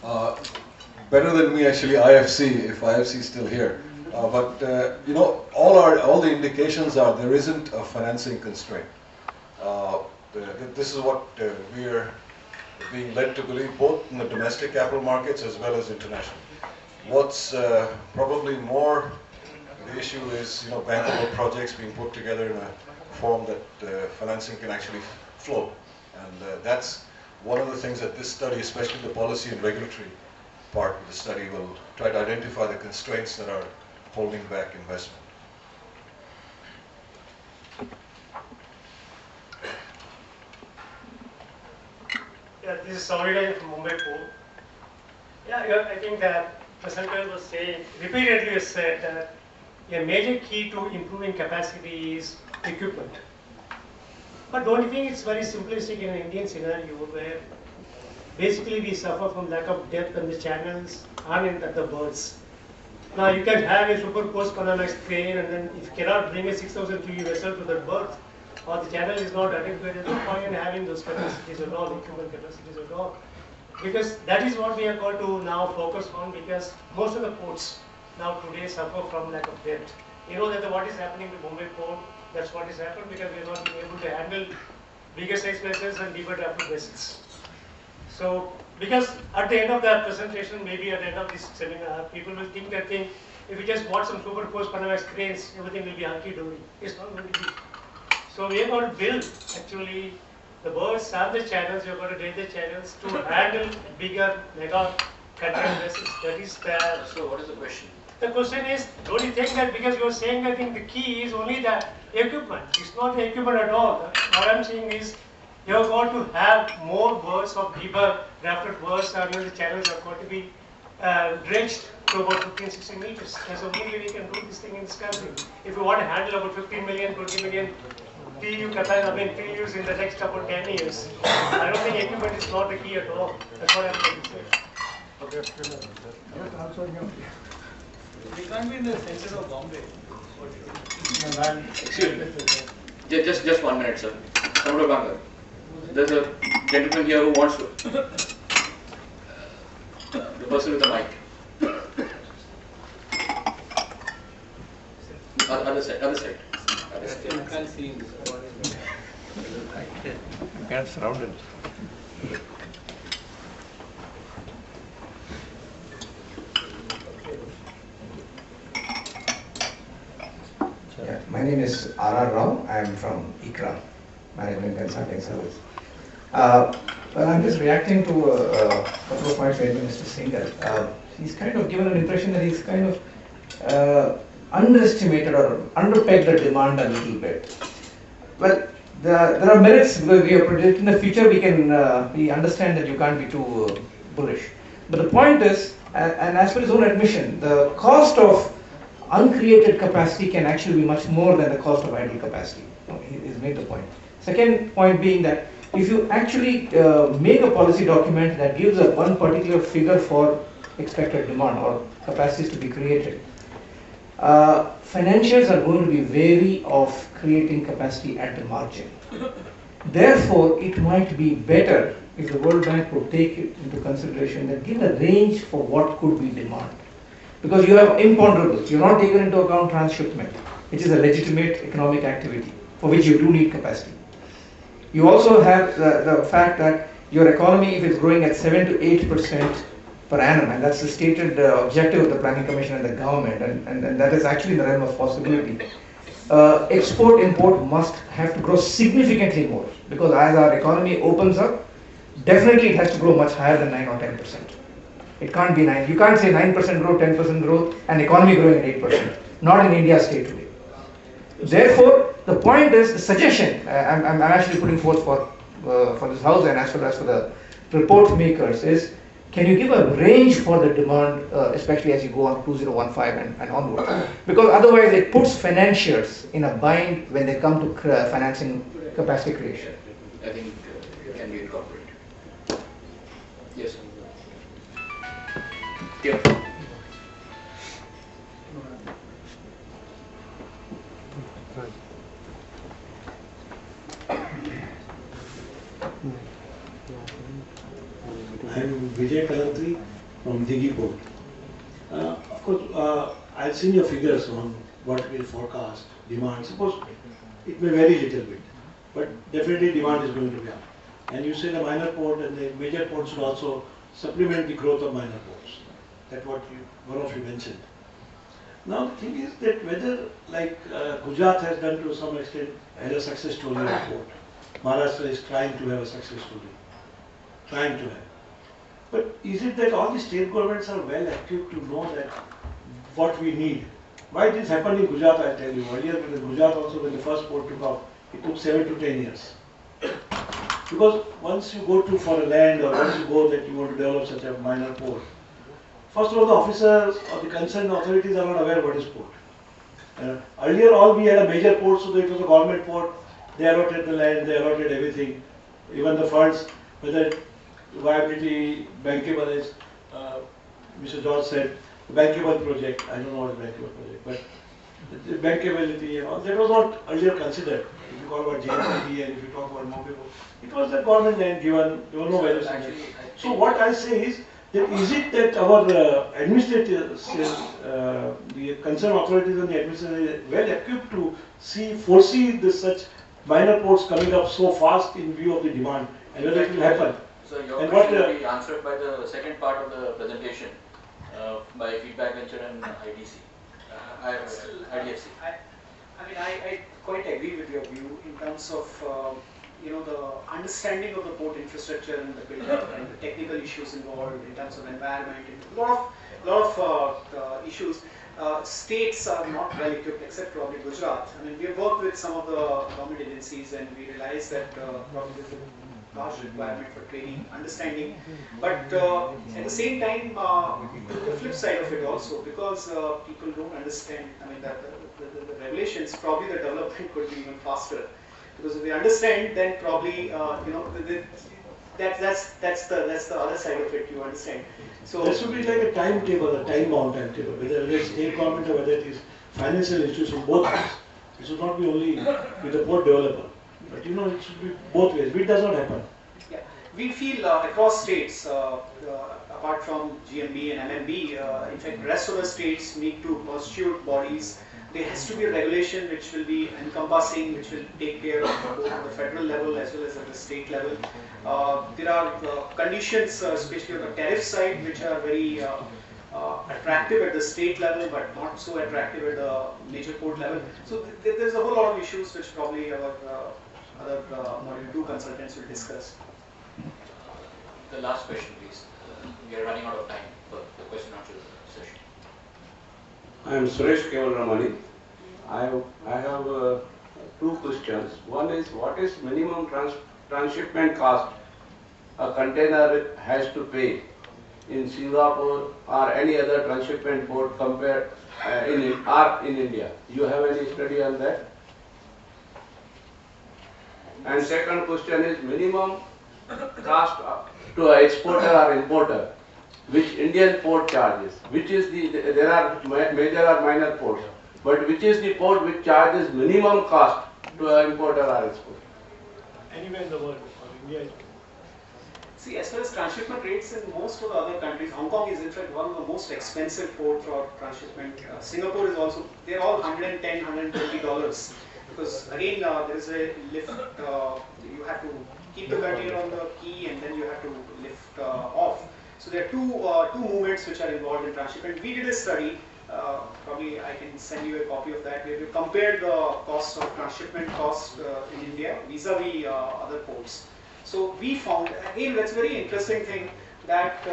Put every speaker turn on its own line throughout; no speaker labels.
Uh, Better than me, actually, IFC, if IFC is still here. All the indications are there isn't a financing constraint. This is what we are being led to believe, both in the domestic capital markets as well as international. What's probably more the issue is, bankable projects being put together in a form that financing can actually flow, and that's one of the things that this study, especially the policy and regulatory part of the study, will try to identify the constraints that are holding back investment.
Yeah, this is Saurabh from Mumbai Port. Yeah, I think that presenter was saying, repeatedly said that a major key to improving capacity is equipment. But don't you think it's very simplistic in an Indian scenario where basically we suffer from lack of depth in the channels and in the berths. Now you can have a superposed Panamax crane, and then if you cannot bring a 6,000 TEU vessel to that berth, or the channel is not adequate, there's no point in having those capacities at all, equipment capacities at all. Because that is what we are going to now focus on, because most of the ports now today suffer from lack of depth. You know that what is happening to Mumbai port, that's what has happened because we are not being able to handle bigger size vessels and deeper draft vessels. So, because at the end of the presentation, maybe at the end of this seminar, people will think that if we just bought some superposed Panamax cranes, everything will be hunky-dory. It's not going to be. So we are going to build actually the berths and the channels. We are going to build the channels to handle bigger mega container vessels. That is the.
So what is the question?
The question is, don't you think that because you are saying that the key is only the equipment? It's not the equipment at all. What I'm saying is, you are going to have more berths of deeper drafted berths, and the channels are going to be dredged to about 15-16 meters. That's only way we can do this thing in this country. If you want to handle about 15 million, 20 million TEUs in the next about 10 years, I don't think equipment is not the key at all. That's what I'm trying to say.
We can't be in the center of Bombay.
Excuse me. Just 1 minute, sir. Commodore Bankar. There's a gentleman here who wants to. The person with the mic. Other side.
I can't see him.
You can't surround it.
Yeah, my name is R.R. Rao. I am from ICRA, Management Consulting Service. Well, I'm just reacting to a couple of points made by Mr. Singhal. He's kind of given an impression that he's kind of underestimated or underpegged the demand a little bit. Well, there are merits because we are predicting the future. We understand that you can't be too bullish. But the point is, and as per his own admission, the cost of uncreated capacity can actually be much more than the cost of idle capacity. He's made the point. Second point being that if you actually make a policy document that gives a one particular figure for expected demand or capacities to be created, financiers are going to be wary of creating capacity at the margin. Therefore, it might be better if the World Bank would take it into consideration that give a range for what could be demand. Because you have imponderables, you're not taking into account transshipment, which is a legitimate economic activity for which you do need capacity. You also have the fact that your economy, if it's growing at 7 to 8% per annum, and that's the stated objective of the Planning Commission and the government, and that is actually in the realm of possibility, export-import must have to grow significantly more, because as our economy opens up, definitely it has to grow much higher than 9 or 10%. It can't be 9. You can't say 9% growth, 10% growth, and economy growing at 8%. Not in India's state today. Therefore, the point is, the suggestion I'm actually putting forth for this house and as well as for the report makers is, can you give a range for the demand, especially as you go on 2015 and onward? Because otherwise it puts financiers in a bind when they come to financing capacity creation.
I think can be incorporated. Yes. Yeah.
I'm Vijay Kalantri from Dighi Port. Of course, I've seen your figures on what we forecast, demand. Suppose it may vary a little bit, but definitely demand is going to be up. And you say the minor port and the major ports should also supplement the growth of minor ports. That's what one of you mentioned. Now the thing is that whether like Gujarat has done to some extent had a success story in port. Maharashtra is trying to have a success story. Trying to have. But is it that all the state governments are well equipped to know that what we need? Why this happened in Gujarat, I'll tell you. Earlier, because Gujarat also, when the first port took off, it took 7 to 10 years. Because once you go to for a land or once you go that you want to develop such a minor port, first of all, the officers or the concerned authorities are not aware what is port. Earlier, all we had a major port, so that it was a government port. They allotted the land, they allotted everything, even the funds, whether viability, bankable, as Mr. George said, the bankable project, I don't know what is bankable project, but the bankability and all, that was not earlier considered. If you talk about JNPT and if you talk about Mobibo, it was the government land given, there was no values in it. So what I say is it that our administrators, the concerned authorities and the administrators are well equipped to foresee such minor ports coming up so fast in view of the demand and whether it will happen?
So your question will be answered by the second part of the presentation by Feedback Venture and IDC, IDFC.
I quite agree with your view in terms of the understanding of the port infrastructure and the build-up and the technical issues involved in terms of environment, a lot of issues. States are not well equipped except probably Gujarat. We have worked with some of the government agencies and we realize that probably there's a large requirement for training, understanding. But at the same time, the flip side of it also, because people don't understand, the regulations, probably the development could be even faster. Because if they understand, then probably that's the other side of it. You understand. So
there should be like a timetable, a time-bound timetable, whether it is state government or whether it is financial institution, both ways. It should not be only with the port developer, but it should be both ways. Which does not happen.
Yeah, we feel across states, apart from GMB and MMB, in fact, rest of the states need to constitute bodies. There has to be a regulation which will be encompassing, which will take care of both at the federal level as well as at the state level. There are conditions, especially on the tariff side, which are very attractive at the state level, but not so attractive at the major port level. So there's a whole lot of issues which probably our other Module 2 consultants will discuss.
The last question, please. We are running out of time for the question answer session.
I am Suresh Kevalramani. I have two questions. One is, what is minimum transshipment cost a container has to pay in Singapore or any other transshipment port compared in India? You have any study on that? And second question is, minimum cost to an exporter or importer, which Indian port charges, which is there are major or minor ports, but which is the port which charges minimum cost to an importer or exporter?
Anywhere in the world, or India.
See, as far as transshipment rates in most of the other countries, Hong Kong is in fact one of the most expensive ports for transshipment. Singapore is also, they're all $110, $120 because again there is a lift, you have to keep the container on the quay and then you have to lift off. So there are two movements which are involved in transshipment. We did a study, probably I can send you a copy of that, where we compared the cost of transshipment cost in India vis-a-vis other ports. So we found, again that's a very interesting thing, that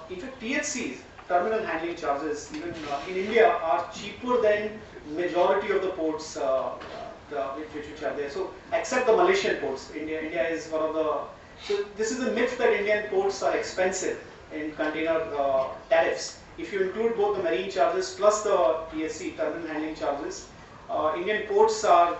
in fact THCs, terminal handling charges, even in India are cheaper than majority of the ports which are there. So except the Malaysian ports, India is one of the, so this is a myth that Indian ports are expensive in container tariffs. If you include both the marine charges plus the TSC, terminal handling charges, Indian ports are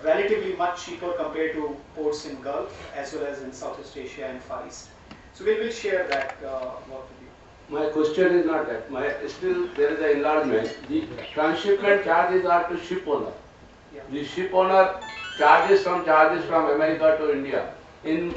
relatively much cheaper compared to ports in Gulf as well as in Southeast Asia and Far East. So we will share that work with you.
My question is not that. Still there is an enlargement. The transshipment charges are to ship owner.
Yeah.
The ship owner charges from America to India. In